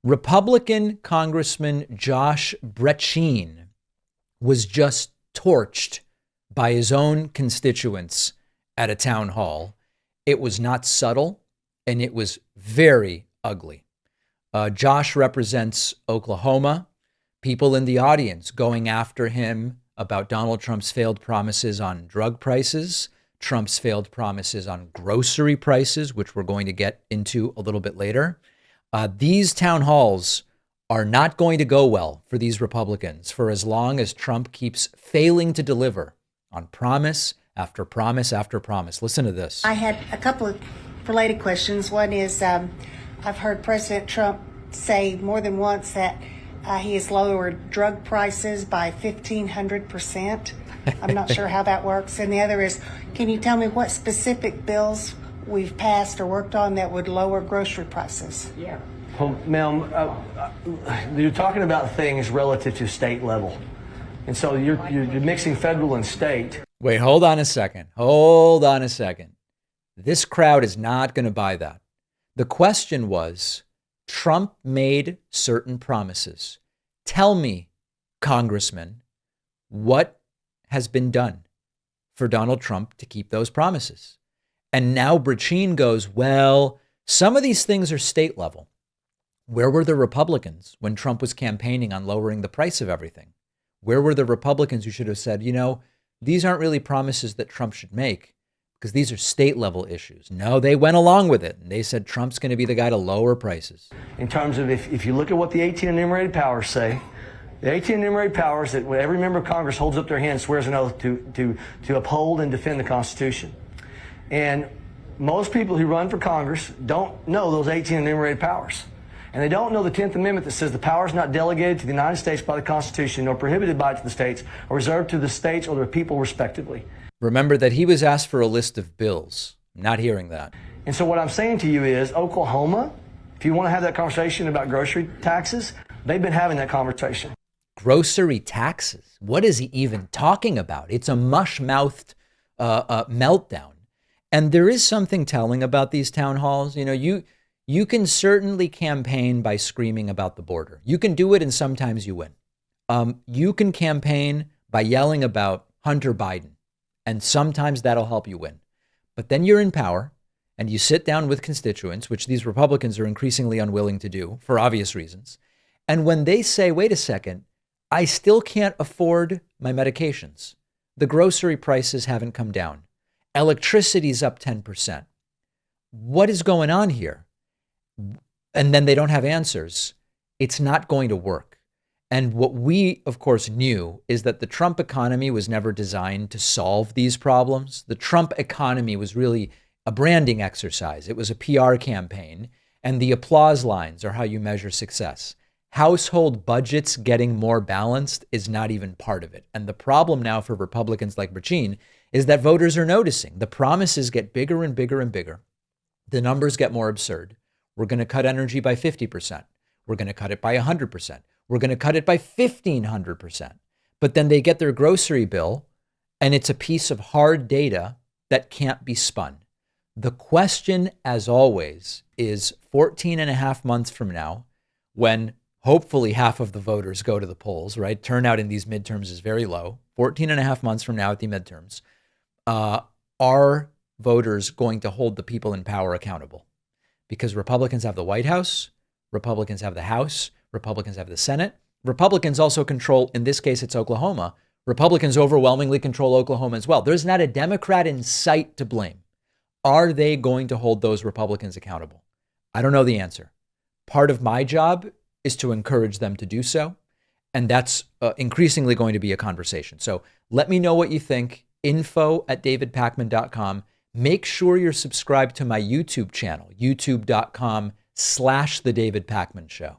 Republican Congressman Josh Brecheen was just torched by his own constituents at a town hall. It was not subtle, and it was very ugly. Josh represents Oklahoma. People in the audience going after him about Donald Trump's failed promises on drug prices, Trump's failed promises on grocery prices, which we're going to get into a little bit later. These town halls are not going to go well for these Republicans for as long as Trump keeps failing to deliver on promise after promise after promise. Listen to this. I had a couple of related questions. One is I've heard President Trump say more than once that he has lowered drug prices by 1,500%. I'm not sure how that works. And the other is, can you tell me what specific bills we've passed or worked on that would lower grocery prices? Yeah. Well, ma'am, you're talking about things relative to state level. And so you're mixing federal and state. Wait, hold on a second. Hold on a second. This crowd is not going to buy that. The question was, Trump made certain promises. Tell me, Congressman, what has been done for Donald Trump to keep those promises? And now Brecheen goes, well, some of these things are state level. Where were the Republicans when Trump was campaigning on lowering the price of everything? Where were the Republicans who should have said, you know, these aren't really promises that Trump should make because these are state level issues? No, they went along with it. And they said Trump's going to be the guy to lower prices. In terms of if you look at what the 18 enumerated powers say, the 18 enumerated powers that every member of Congress holds up their hand and swears an oath to uphold and defend the Constitution. And most people who run for Congress don't know those 18 enumerated powers. And they don't know the 10th Amendment that says the power is not delegated to the United States by the Constitution nor prohibited by it to the states or reserved to the states or their people respectively. Remember that he was asked for a list of bills. I'm not hearing that. And so what I'm saying to you is Oklahoma, if you want to have that conversation about grocery taxes, they've been having that conversation. Grocery taxes? What is he even talking about? It's a mush-mouthed meltdown. And there is something telling about these town halls. You know, you can certainly campaign by screaming about the border. You can do it, and sometimes you win. You can campaign by yelling about Hunter Biden, and sometimes that'll help you win. But then you're in power, and you sit down with constituents, which these Republicans are increasingly unwilling to do for obvious reasons. And when they say, wait a second, I still can't afford my medications. The grocery prices haven't come down. Electricity's up 10%. What is going on here? And then they don't have answers. It's not going to work. And what we, of course, knew is that the Trump economy was never designed to solve these problems. The Trump economy was really a branding exercise. It was a PR campaign. And the applause lines are how you measure success. Household budgets getting more balanced is not even part of it. And the problem now for Republicans like Brecheen is that voters are noticing. The promises get bigger and bigger and bigger. The numbers get more absurd. We're going to cut energy by 50%. We're going to cut it by 100%. We're going to cut it by 1,500%. But then they get their grocery bill, and it's a piece of hard data that can't be spun. The question, as always, is 14 and a half months from now, when hopefully half of the voters go to the polls, right? Turnout in these midterms is very low. 14 and a half months from now at the midterms, are voters going to hold the people in power accountable? Because Republicans have the White House, Republicans have the House, Republicans have the Senate. Republicans also control, in this case, it's Oklahoma. Republicans overwhelmingly control Oklahoma as well. There's not a Democrat in sight to blame. Are they going to hold those Republicans accountable? I don't know the answer. Part of my job is to encourage them to do so. And that's increasingly going to be a conversation. So let me know what you think. info@davidpakman.com. Make sure you're subscribed to my YouTube channel, youtube.com/The David Pakman Show.